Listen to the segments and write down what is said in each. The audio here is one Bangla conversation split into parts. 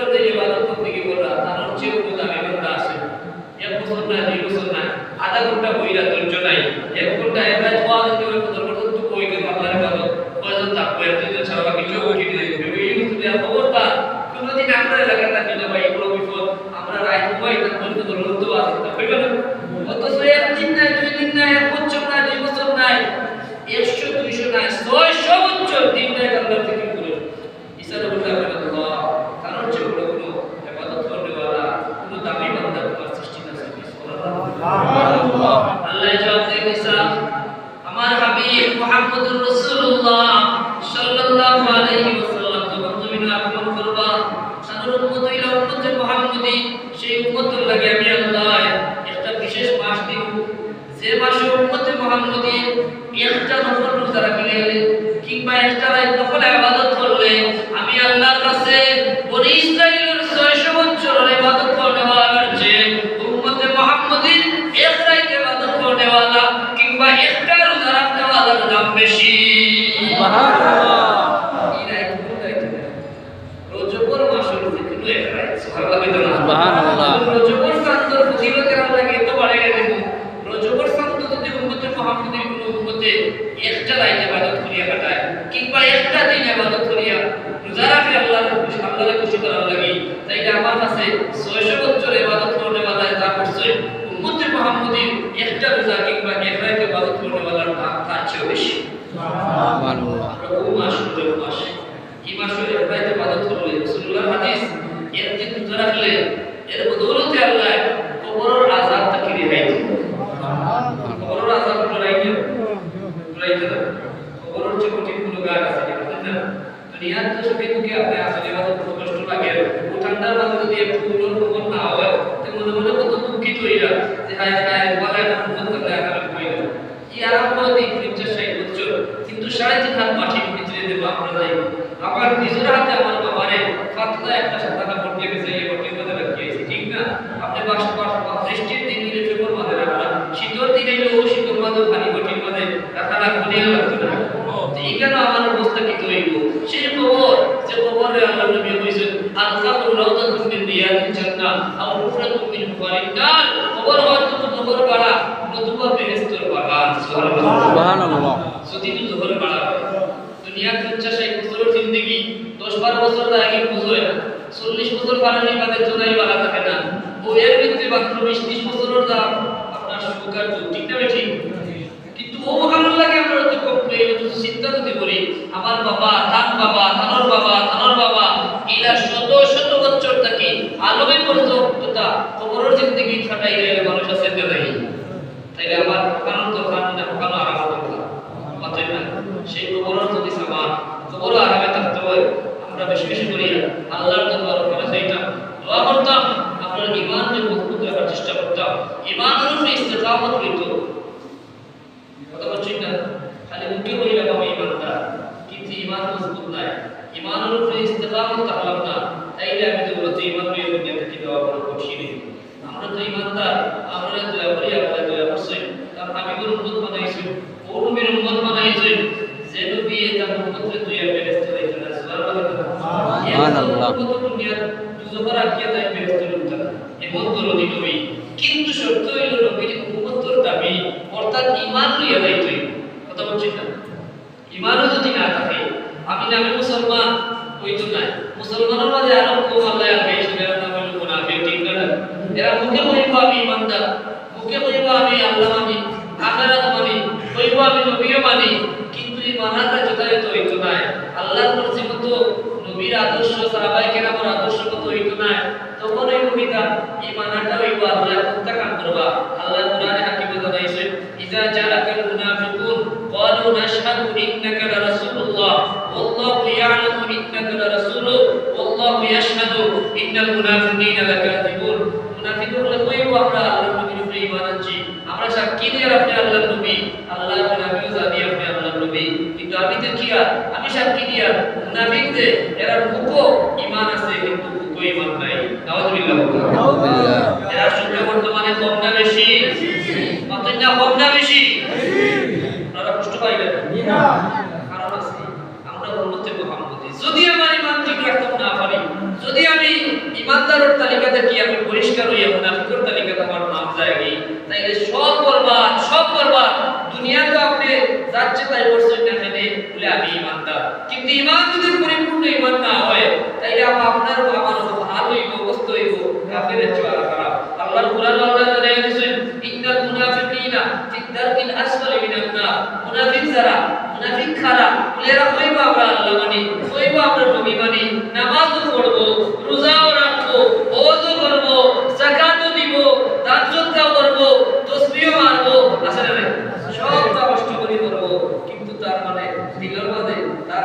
বছর যে ইবাদত বন্দেগি করা তার চেয়েও দামি বান্দা আছে। 1 বছর না 2 বছর না, আধা ঘন্টা বইরা ধৈর্য নাই, 1 ঘন্টা একা খাওয়া দিতে হবে তো কই কে আল্লাহর ইবাদত কয়জন থাকবে এত ছাড়া বাকি কেউ উঠে দিবে। এই কিন্তু খবরদার কোনদিন আমরা এলাকা থাকি না ভাই, বড় বিপদ। আমরা রাত ঘুমাই না বলতে ধরুন তো আছে তা হইবে না। অথচ 1 দিন নাই 2 দিন নাই 1 বছর নাই 2 বছর নাই 100 200 নাই 600 বছর দিন নাই আল্লাহ থেকে করে ইসারা বলতে হবে আল্লাহ কারণ যে বড় কোনো ইবাদত করনেওয়ালা কোনো দামি বান্দা তোমার সৃষ্টি না সুবহানাল্লাহ। আল্লাহ জবাব দিয়েছে আমার হাবিব মুহাম্মদুর রাসূলুল্লাহ সাল্লাল্লাহু আলাইহি ওয়াসাল্লাম যখন তুমি আগমন করবা সাধারণ উম্মত হইলা উম্মতে মুহাম্মদী, সেই উম্মতের লাগে আমি আল্লাহ একটা বিশেষ মাস দিব, যে মাসে উম্মতে মুহাম্মদী একটা নফল রোজা রাখলে কিংবা একটা নফল ইবাদত করলে আমি আল্লাহর কাছে বনি ইসরাইলের 600 বছরের ইবাদত করনেওয়ালার যে উম্মতে মুহাম্মদী এক রাত ইবাদত করনেওয়ালা কিংবা একটা রোজা রাখনেওয়ালার দাম বেশি। সুবহানাল্লাহ। এই রাত কোন রাত? রজবর মাসের কিন্তু এক রাত। সুবহানাল্লাহ। রজবর চাঁদের ফজিলতের আল্লাহ এত বাড়াইয়া দেন। রজবর চাঁদ যদি উম্মতে মুহাম্মদীর কোন উম্মতে একটা রাত ইবাদত করিয়া কাটায় কিংবা একটা দিন ইবাদত করিয়া রোজা রাখে আল্লাহর খুশি করার লাগি, তাইলে আমার কাছে 600 বছর ইবাদত করনেওয়ালা যা করছে উম্মতে মুহাম্মদীর একটা রোজা কিংবা এক রাত ইবাদত করনেওয়ালার দাম তার চেয়ে বেশি। সুবহানাল্লাহ। এই মাসে এক রাত ইবাদত করলে রাসূলুল্লাহর হাদিস এর দিন রোজা রাখলে এর বদৌলতে আল্লাহ কবরের আযাব থেকে রেহাই দেন। কবরের আযাব রাইতে না, কবরের যে কঠিন কোনো গাছ আছে না, দুনিয়ার তো সুখে দুঃখে আপনি আসলে ইবাদত করতে কষ্ট লাগে, ও ঠান্ডার মাঝে যদি একটু উলন কবর না হয় তো মনে মনে কত দুঃখিত হইরা যে হায় হায় বলে না মন করতে আরাম হইল। এই আরাম হতে 50-60 বছর কিন্তু 3.5 হাত মাটির ভিতরে দেব আমরা যাই। আমার নিজের হাতে আমার বাবারে ফাতলা একটা সাদা কাপড় দিয়ে গেছে এই বটির মধ্যে রাখিয়েছি, ঠিক না? আপনি বৃষ্টির দিন হইলে পেপর মাঝে রাখা, শীতের দিন হইলে ও শীতের মাঝে পানি বটির মধ্যে রাখা রাখতে লাগতো না। এই কেন আমার অবস্থা কি হইব? সেই খবর যে খবরে আল্লাহ নবী কইছেন আল-কাবরু রাউদাতুম মিন রিয়াদিল জান্নাহ আও হুফরাতুম মিন হুফারিন নার। খবর হয়তো খবর বাড়া নতুবা বেহেশতের বাগান। সুবহানাল্লাহ। যদি খবর বাড়া দুনিয়া 50-60 বছরের জিন্দেগি 10-12 বছর আগে বুঝোয় না, 40 বছর পারানি বাদে জোনাই বালা থাকে না, ও এর ভিতরে মাত্র 20-30 বছরের দাম আপনার সুগার ঠিক না ঠিক? কিন্তু ও ভালো লাগে আমরা তো কমপ্লেইন তো চিন্তা যদি করি আমার বাবা থানোর বাবা ইলা শত বছর থেকে আলমে পর্যন্ততা কবরের জিন্দেগি কাটাই গেলে মানুষ আছে নাই, তাইলে আমার আনন্দ কারণে ওখানে আরাম করতে পারতেন না। সেই কবরের যদি সামান কবর আরামে থাকতে হয় আমরা বেশি বেশি করি আল্লাহর দরবারে ফেরা চাইতাম, দোয়া করতাম, আপনার ঈমানকে মজবুত রাখার চেষ্টা করতাম, ঈমানের উপরে ইস্তেকামত হইতো। কথা বলছেন না? খালি মুখে বললাম আমি ঈমানদার, কিন্তু ঈমান মজবুত নাই, ঈমানের উপরে ইস্তেকামত থাকলাম না, তাইলে আমি তো বলছি ঈমান নিয়ে দুনিয়া থেকে দেওয়া বড় কঠিন। আমরা তো ঈমানদার, আমরা দোয়া করি আল্লাহ দোয়া করছেন, কারণ আমি কোন উম্মত বানাইছি, ও নবীর উম্মত বানাইছেন, যে নবী এটা উম্মতকে দুইয়া ফেরেশতা দিয়েছেন। সুবহানাল্লাহ। কত দুনিয়ার দুজোবার আকিয়া তাই ফেরেশতা দিতেন এমন দরদি নবী, কিন্তু শর্ত হইল নবীর উম্মতের দাবি অর্থাৎ ঈমান লইয়া যাইতে। কথা বলছেন না? ঈমানও যদি না থাকে আমি নামে মুসলমান হইতো না, মুসলমানের মাঝে আরো কম আল্লাহ আগে সেটার নাম হইল মুনাফিক, ঠিক না? এরা মুখে কইব আমি ঈমানদার, মুখে কইব আমি আল্লাহ মানি, আখিরাত মানি, কইব আমি নবীও মানি, কিন্তু ঈমানটা যথাযথ হইতো না, আল্লাহর মর্জি মতো নবীর আদর্শ সাহাবায়ে কেরামের আদর্শ মতো হইতো না। তখন এই নবীটা ঈমানটা হইব আল্লাহ প্রত্যাখ্যান করবা। আল্লাহ কোরআনে হাকিমে জানাইছেন ইজা জাআকাল মুনাফিকুন ক্বালু নাশহাদু ইন্নাকা লারাসূলুল্লাহ ওয়াল্লাহু ইয়ালামু ইন্নাকা লারাসূলু ওয়াল্লাহু ইয়াশহাদু ইন্নাল মুনাফিকিনা লাকাযিবুন। মুনাফিকরা কইব আমরা আল্লাহর নবীর উপরে ঈমান আনছি, আমরা সাক্ষী দিয়ে আপনি আল্লাহর নবী, আল্লাহ নবীও জানি আপনি আল্লাহর নবী, কিন্তু আমি তো কি আর আমি সাক্ষী দিয়া মুনাফিকদের এরা মুখও ঈমান আছে কিন্তু মুখও ঈমান নাই। নাউযুবিল্লাহ। এরা শুনলে বর্তমানে কম না বেশি? মাত্র না কম না বেশি? আপনারা কষ্ট পাইবেন না? কারণ আছে আমরা উম্মতে মুহাম্মদী, যদি আমার ঈমান ঠিক রাখতে না পারি, যদি আমি পরিষ্কার হইয়া মুনাফিকের তালিকাতে আমার নাম যায় তাইলে সব বরবাদ দুনিয়া তো আপনি যাচ্ছে তাই করছেন না মানে বলে আমি ইমানদার কিন্তু ইমান যদি পরিপূর্ণ ইমান না হয় তাইলে আপনার আমার হাল হইব অবস্থা হইব কাফেরের চেয়ে খারাপ আল্লাহর কুরআন আল্লাহ জানাই দিয়েছেন ইন্নাল মুনাফিকিনা ফিদ দারকিল আসফালি মিনান নার মুনাফিক যারা মুনাফিক খারাপ এরা হইব আমরা আল্লাহ মানি হইব আমরা নবী মানি নামাজও পড়ব রোজাও রাখবো ওযু করব যাকাতও দিব দান সদকা করব তাসবিহও মারব আসলে না সব কষ্ট করে করব কিন্তু তার মানে দিলের মধ্যে তার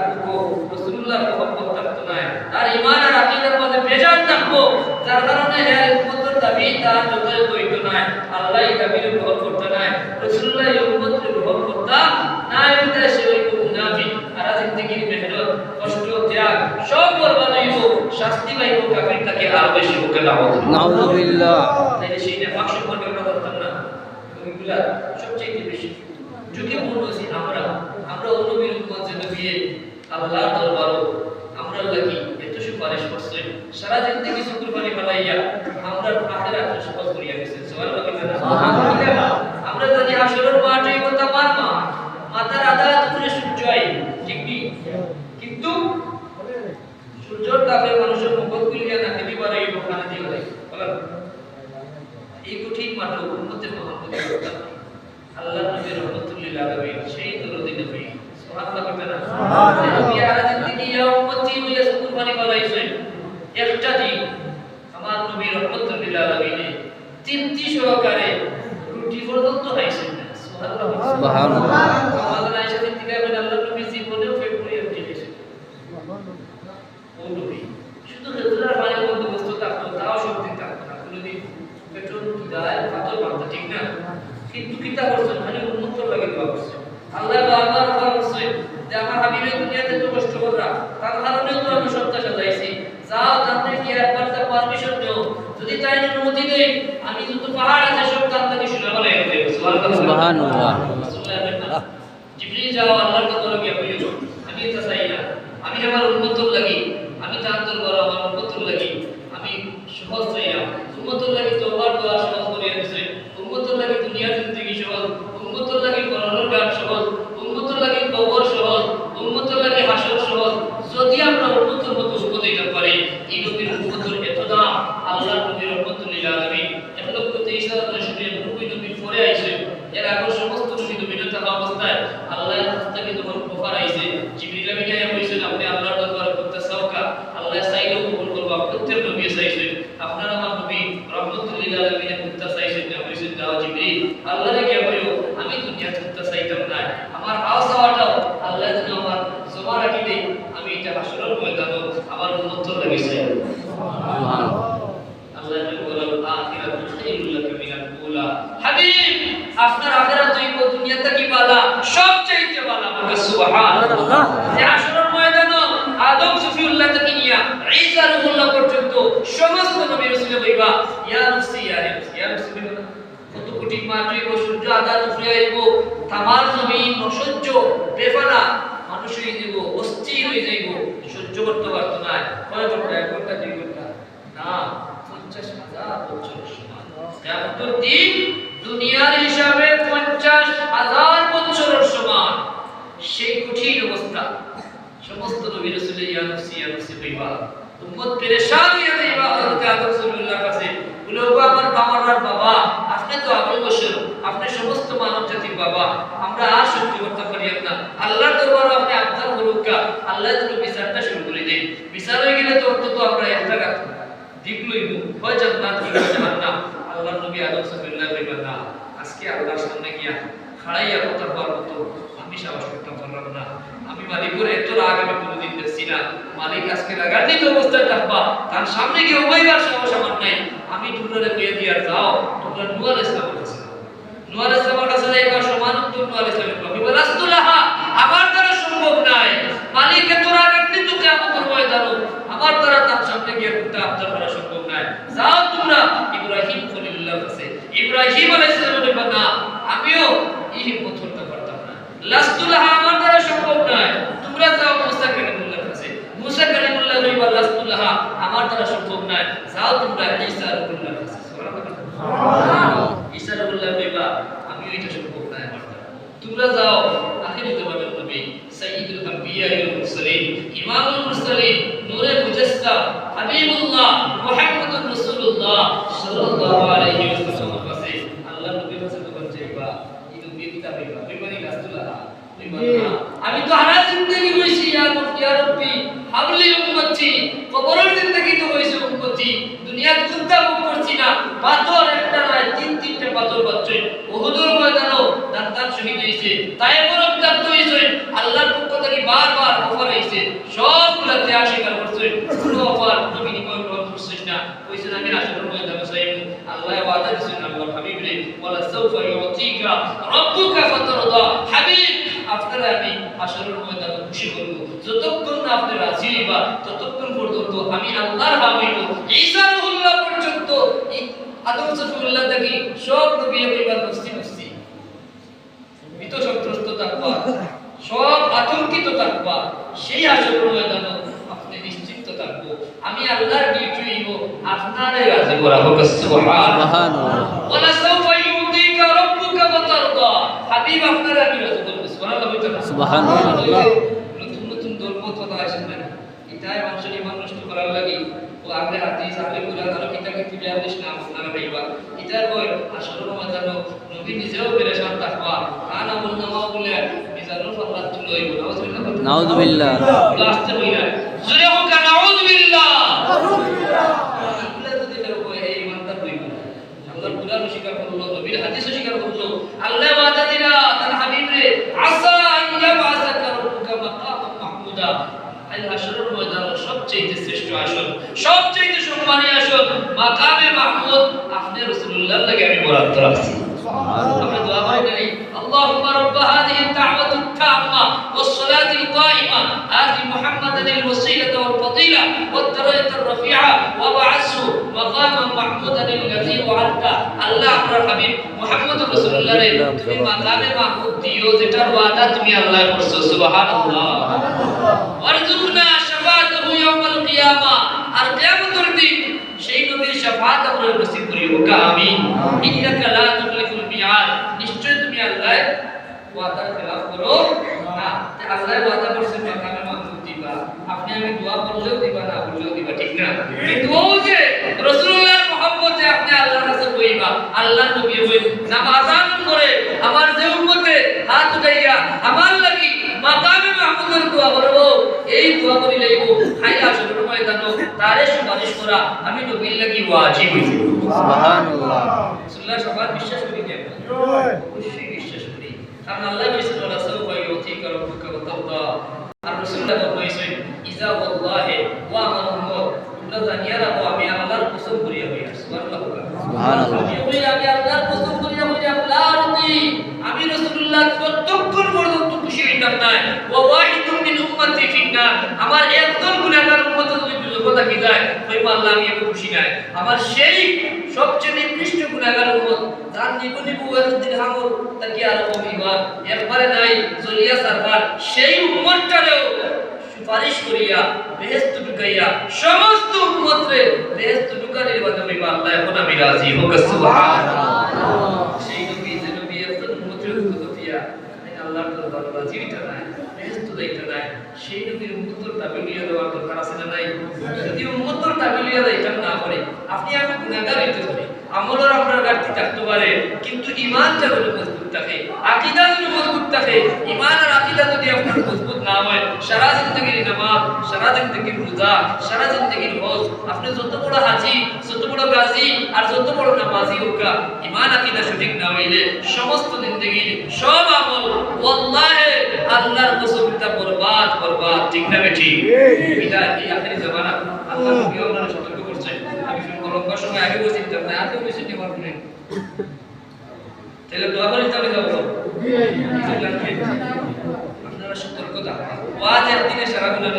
রাসূলুল্লাহর মহব্বত থাকতো না তার ঈমান আর আকীদার মধ্যে বেজান থাকবো যার কারণে এর উম্মতের দাবি তার যথাযথ হইতো না আল্লাহ এই দাবির গ্রহণ করতে না রাসূলুল্লাহ এই উম্মতের গ্রহণ করতা না এটা সে ওই মুনাফিক আর জিন্দেগির মেহনত কষ্ট ত্যাগ সব বরবাদ হইব শাস্তি পাইব কাফির তাকে আরো বেশি বুকে নাউযুবিল্লাহ তাইলে সেই নেফাক সম্পর্কে আমরা বলতাম না ওইগুলা সবচেয়ে বেশি ঝুঁকিপূর্ণ আছি আমরা নবীর উম্মত যে নবী আল্লাহর দরবারে আমরা লাগি এত সুপারিশ করছে সারা জিন্দেগি শুকরবানি বানাইয়া আমরা আখিরাত সহজ করিয়া গেছে সুবহানাল্লাহ আমরা জানি হাসরের মাঠে কথা মারমা মাথার আদাত করে সূর্যই ঠিক কি কিন্তু সূর্যর তাপে মানুষের মুখ খুলিয়া না খেতে পারে এই ওখানে দিয়ে গেলে বলেন এই কঠিন মাত্র উম্মতের মহব্বত করতে আল্লাহর নবী রাহমাতুল লিল আলামিন সেই দরদি নবী সুবহানাল্লাহ বলেন সুবহানাল্লাহ নবী আর জিন্দেগি ইয়া উম্মতি হইয়া কুরবানি করাইছেন একটা দিন আমার নবী রাহমাতুল লিল আলামিন তৃপ্তি সহকারে রুটি পর্যন্ত খাইছেন না সুবহানাল্লাহ আমাদের আয়েশা থেকে আল্লাহর নবী জীবনেও পেট ভরিয়া রুটি খাইছেন ও নবী শুধু খেজুরের পানির বন্দোবস্ত থাকতো তাও শক্তি থাকতো না কোনোদিন পেট্রোল কিদায় পাথর বাঁধতো ঠিক না কিন্তু কিতা করছেন খালি উন্মুক্ত লাগে দোয়া করছেন আল্লাহ বারবার ওয়াদা করছেন যে আমার হাবিবের দুনিয়াতে তো কষ্ট কররা তার কারণে তো আমি সত্তা সাজাইছি যাও তাতে কি একবার তার পারমিশন দাও যদি তাই অনুমতি দেই আমি যত পাহাড় আছে সব তার থেকে শুনে বলে সুবহানাল্লাহ জিবরিল যাও আল্লাহর কদরে গিয়ে বলিও আমি তো চাই না আমি আমার উম্মতের লাগি আমি তার দরবারে আমার উম্মতের লাগি আমি সহজ চাই না উম্মতের লাগি তওবার দোয়া সহজ করিয়া দিছে উম্মতের লাগি দুনিয়ার জিন্দেগি সহজ উম্মতের লাগি মরণের ঘাট সহজ উম্মতের লাগি কবর সহজ উম্মতের লাগি হাসর সহজ যদি আমরা উম্মতের মতো উপদেশ দিতে পারি এই নবীর উম্মতের এত দাম আল্লাহর নবীর রাহমাতুল লিল আলামিন 1,23,990 নবী পরে আইছে এর আগে সমস্ত নবী নবীদের থাকা অবস্থায় আল্লাহর কাছ থেকে যখন অফার আইছে জিবরিল আমিন আয়া কইছেন আপনি আল্লাহর দরবারে করতে চাওকা আল্লাহ চাইলেও কবুল করবে প্রত্যেক নবী চাইছেন আপনারা আমার নবী রাহমাতুল লিল আলামিন করতে চাইছেন না কইছেন দাও জিবরিল আল্লাহরে কি বলিও আমি দুনিয়া করতে চাইতাম না আমার আওয়াজটাও আল্লাহ যেন আমার জমা রাখি দেই আমি এটা হাসরের ময়দানে আমার উম্মত লাগিছে সুবহানাল্লাহ আল্লাহ বলেন আখিরাতু খায়রুল লাকা মিনাল উলা হাবিব আপনার আখিরাত হইব দুনিয়াতে কি বালা সবচেয়ে বালা বলে সুবহানাল্লাহ এই হাসরের ময়দানে আদম সফিউল্লাহ থেকে নিয়া ঈসা রুহুল্লাহ পর্যন্ত সমস্ত নবী রাসূল হইবা ইয়া নফসি ইয়া নফসি ইয়া নফসি কত কোটি মাটি ও সূর্য আদাত ফুয়াইব তামার জমিন অসহ্য বেফানা মানুষ হয়ে যাব অস্থির হয়ে যাইব সহ্য করতে পারত না কয় ঘন্টা 1 ঘন্টা 2 ঘন্টা না 50,000 বছর সমান কিয়ামতের দিন দুনিয়ার হিসাবে 50,000 বছরের সমান সেই কঠিন অবস্থা সমস্ত নবী রাসূল ইয়া নফসি হইবা উম্মত পেরেশান হয়ে যাইবা হযরত আদম রাসূলুল্লাহর কাছে বলে ও আমার বাবা আপনি তো আবুল বশর আপনি সমস্ত মানব জাতির বাবা আমরা আর সহ্য করতে পারি না আল্লাহর দরবারে আপনি আবদার করুকা আল্লাহ যেন বিচারটা শুরু করে দেন বিচার হয়ে গেলে তো অন্তত আমরা একটা দিক লইব হয় জান্নাত কি জাহান্নাম আল্লাহর নবী আদম সাল্লাল্লাহু আলাইহি ওয়া সাল্লাম আজকে আল্লাহর সামনে গিয়া খাড়াইয়া কথা বলবো তো আমি সাহস করতে পারলাম না আমি মালিকের এত রাগ আমি কোনোদিন দেখছি না মালিক আজকে রাগান্বিত অবস্থায় থাকবা তার সামনে গিয়ে উমাইবার সাহস আমার নাই আমি তোমরা কইয়া দিয়া যাও তোমরা নূহ আলাইহিস সালামের কাছে নূহ আলাইহিস সালামের কাছে যাইবা সমান উত্তর নূহ আলাইহিস সালাম কইবা রাসূলুল্লাহ আমার দ্বারা সম্ভব নাই মালিক এত রাগান্বিত কিয়ামতের ময়দানে আমার দ্বারা তার সামনে গিয়ে কথা আবদার করা সম্ভব নাই যাও তোমরা ইব্রাহিম খলিলুল্লাহর কাছে ইব্রাহিম আলাইহিস সালামের বানা আমিও এই হিম্মত করতে পারতাম না লাস্তুল্লাহ আমার দ্বারা সম্ভব নয় তোমরা যাও মুসা কালিমুল্লাহর কাছে মুসা কালিমুল্লাহ রইবা লাস্তুল্লাহ আমার দ্বারা সম্ভব নয় যাও যাও তোমরা ঈসা রুহুল্লাহ কাছে সুবহানাল্লাহ ঈসা রুহুল্লাহ কইবা আমি ওইটা সম্ভব না আমার দ্বারা তোমরা যাও আখিরি জমানার নবী সাইয়্যিদুল আম্বিয়া ওয়াল মুরসালিন ইমামুল মুরসালিন নূরে মুজাসসাম হাবিবুল্লাহ মুহাম্মদুর রাসূলুল্লাহ সাল্লাল্লাহু আলাইহি ওয়াসাল্লাম কাছে আল্লাহর নবীর কাছে যখন যাইবা এই নবীর কিতাবে বেমানি রাসূলুল্লাহ আমি তো হারা জিন্দেগি হইছি ইয়া রাব্বি হাবলি উম্মতি কবরের জিন্দেগি তো হইছে উম্মতি দুনিয়াত কুত্তা ভোগ করছি না পাথর একটা নয় তিনটা পাথর বাচ্চে উহুদের ময়দানও দাঁত শহীদ হইছে তায়েফের রক্তাক্ত হইছে আল্লাহর পক্ষ থেকে বারবার অফার হইছে সবগুলাতে স্বীকার করছে কোনো অফার নবী নিকট গ্রহণ করছিস না কইছেন আমি আসরের ময়দানে যাইব আল্লাহ ওয়াদা দিয়েছেন আল্লাহর হাবিব রে ওয়ালা সাউফা ইউতিকা রাব্বুকা ফাতারদা হাবিব আপনারা আমি আসরের ময়দানে খুশি করব যতক্ষণ না আপনি রাজি হইবা ততক্ষণ পর্যন্ত আমি আল্লাহর হাবিব ঈসা রুহুল্লাহ পর্যন্ত আদম সফিউল্লাহ থেকে সব নবী পরিবার নফসি নফসি ভীত সন্ত্রস্ত থাকবা সব আতঙ্কিত থাকবা সেই আসরের ময়দানে আপনি নিশ্চিন্ত থাকবো আমি আল্লাহর ডিউটি হইব আপনারে রাজি করা হোক সুবহানাল্লাহ ওয়ালা সাউফা ইউতিকা রাব্বুকা ফাতারদা হাবিব আপনারা আমি রাজি করব সুবহানাল্লাহ নতুন দলমত কথা আসেন না এটাই মানুষের ইমান নষ্ট করার লাগি ও আগে হাদিস আগে কুরআন আর কিতাবে তুলে আনিস না আপনারা ভাইবা এটার বই আসরের ময়দানে নবী নিজেও পেরেশান থাকবা আনা বলনামা বলে মিজানুল ফারহাত তুলে হইব নাউযুবিল্লাহ লাস্টে হইলা জোরে হোক নাউযুবিল্লাহ এগুলা যদি কেউ কয় এই ইমানদার হইব আল্লাহর কুরআন স্বীকার করলো নবীর হাদিস স্বীকার করলো আল্লাহ ওয়াদা দিলা তার হাবিব রে আসা ইয়াবাসাকা রাব্বুকা মাকামান মাহমুদা আল হাশরের ময়দানে সবচেয়ে শ্রেষ্ঠ আসন সবচেয়ে সম্মানী আসন মাকামে মাহমুদ আপনি রাসূলুল্লাহর লাগি আমি বরাদ্দ রাখছি সুবহানাল্লাহ আমরা দোয়া করি নাই আল্লাহুম্মা রাব্ব হাযিহি আত-তা'ওয়াতু আত-তাম্মা ওয়াস-সালাতি আল-কায়িমা আতি মুহাম্মাদান আল-ওয়াসিলাতা ওয়াল-ফাদিলা ওয়াদ-দারাজাতা আর-রাফিআ ওয়া বা'আসহু মাকামান মাহমুদান আল্লাযী ওয়া'আদতা আল্লাহ আপনার হাবিব মুহাম্মদুর রাসূলুল্লাহ রে তুমি মাকামে মাহমুদ দিও যেটার ওয়াদা তুমি আল্লাহ করছো সুবহানাল্লাহ ওয়ারজুকনা শাফাআতাহু ইয়াওমাল কিয়ামা আর কিয়ামতের দিন সেই নবীর শাফাআত আমরা নসিব করিও আমিন ইন্নাকা লা তুখলিফুল মিআদ নিশ্চয় তুমি আল্লাহর ওয়াদার খেলাফ করো না আল্লাহর ওয়াদা করছেন মাকামে মাহমুদ দিবা আপনি আমি দোয়া করলেও দিবা না বললেও দিবা ঠিক না কিন্তু ও যে রাসূলুল্লাহর মহব্বতে আপনি আল্লাহর কাছে কইবা আল্লাহর নবী হই নামাজ আদান করে আমার যে উম্মতে হাত উঠাইয়া আমার লাগি মাকামে মাহমুদের দোয়া করব এই দোয়া করিলেই খাইয়া আসরের ময়দানে তারে সুপারিশ করা আমি নবীর লাগি ওয়াজিব হইছে সুবহানাল্লাহ রাসূলুল্লাহ সবার বিশ্বাস করি কি অবশ্যই বিশ্বাস করি কারণ আল্লাহ বলেছেন ওয়ালা সাউফা ইউতিকা রাব্বুকা ফাতারদা আর রাসূলুল্লাহ বলেছেন ইজা ওয়াল্লাহি ওয়া আমরুহু তোমরা জানিয়া রাখো আমি আল্লাহর কসম করিয়া হইয়া সুবহানাল্লাহ আমি আল্লাহর কসম করিয়া হইয়া আল্লাহর আমি রাসূলুল্লাহ ততক্ষণ পর্যন্ত খুশি হইতাম না ওয়া ওয়াহিদুম মিন উম্মতি ফিন্নার আমার একজন গুনাহগার উম্মত যদি দুজখতা কি যায় কইবা আল্লাহ আমি এত খুশি নাই আমার সেই সবচেয়ে নিকৃষ্ট গুনাহগার উম্মত যার নিবু একদিন হামর তাকি আর কমিবার একবারে নাই জলিয়া সারবার সেই উম্মতটারেও সুপারিশ করিয়া বেহেশত ঢুকাইয়া সমস্ত উম্মতরে বেহেশত ঢুকানির বাদে কইবা আল্লাহ এখন আমি রাজি হোক সুবহানাল্লাহ সেই নবী যে নবী একজন উম্মতের উম্মতিয়া আল্লাহর দরবারে রাজি হইতা না বেহেশত যাইতা না সেই নবীর উম্মতর তাবিলিয়া দেওয়ার দরকার আছে না নাই যদি উম্মতর তাবিলিয়া যাইতা না পারে আপনি আমি গুনাহগার হইতে পারি আমলের আপনার ঘাটতি থাকতে পারে কিন্তু ঈমানটা যদি মজবুত থাকে আকীদা যদি মজবুত থাকে ঈমান আর আকীদা যদি আপনার মজবুত না হয় সারা জিন্দেগীর নামাজ সারা জিন্দেগীর রোজা সারা জিন্দেগীর হজ আপনি যত বড় হাজী যত বড় গাজী আর যত বড় নামাজী হোক ঈমান আকীদা সঠিক না হইলে সমস্ত জিন্দেগীর সব আমল ওয়াল্লাহি আল্লাহর কসমটা বরবাদ ঠিক না ঠিক এটা এই আখেরি জামানা আল্লাহ নবী আপনারা সতর্ক করছেন আমি লম্বা সময় আগে বলছিলাম না আজকে বলছি নি পারবেন তাহলে দোয়া করে চলে যাব আপনারা সতর্কতা ওয়াজ একদিনে সারা গুনাহ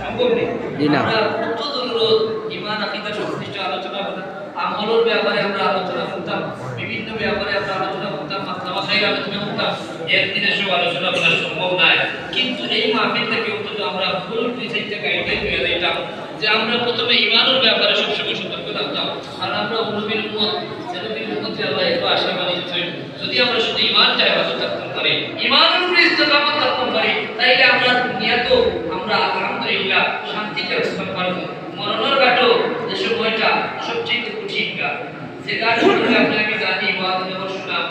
সম্ভব নেই আমরা কত জরুরত ঈমান আকীদা সংশ্লিষ্ট আলোচনা করব আমলের ব্যাপারে আমরা আলোচনা করতাম বিভিন্ন ব্যাপারে আমরা আলোচনা করতাম মাসলা খাই আলোচনা করতাম একদিনে সব আলোচনা করা সম্ভব নয় কিন্তু এই মাহফিল থেকে অন্তত আমরা ফুল পিছাইতে গাইডলাইন হয়ে যাইতাম যে আমরা প্রথমে ঈমানের ব্যাপারে সবসময় সতর্ক থাকতাম আর আমরা নবীর উম্মত নবীর উম্মতে আল্লাহ একটু আশা বানিয়েছে যদি আমরা শুধু ঈমানটা হেফাজত করতে পারি ঈমানের উপরে ইস্তেকামত করতে পারি তাইলে আমরা দুনিয়াতেও আমরা আলহামদুলিল্লাহ শান্তিতে অবস্থান পারবো মরণের ঘাটও যে সময়টা সবচেয়ে কঠিন ঘাট যে ঘাট সম্পর্কে আপনি আমি জানি ওয়াজ শুনলাম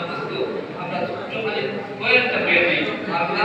আমরা ছোট্ট খালি কয়েকটা পেয়ে নেই আল্লাহ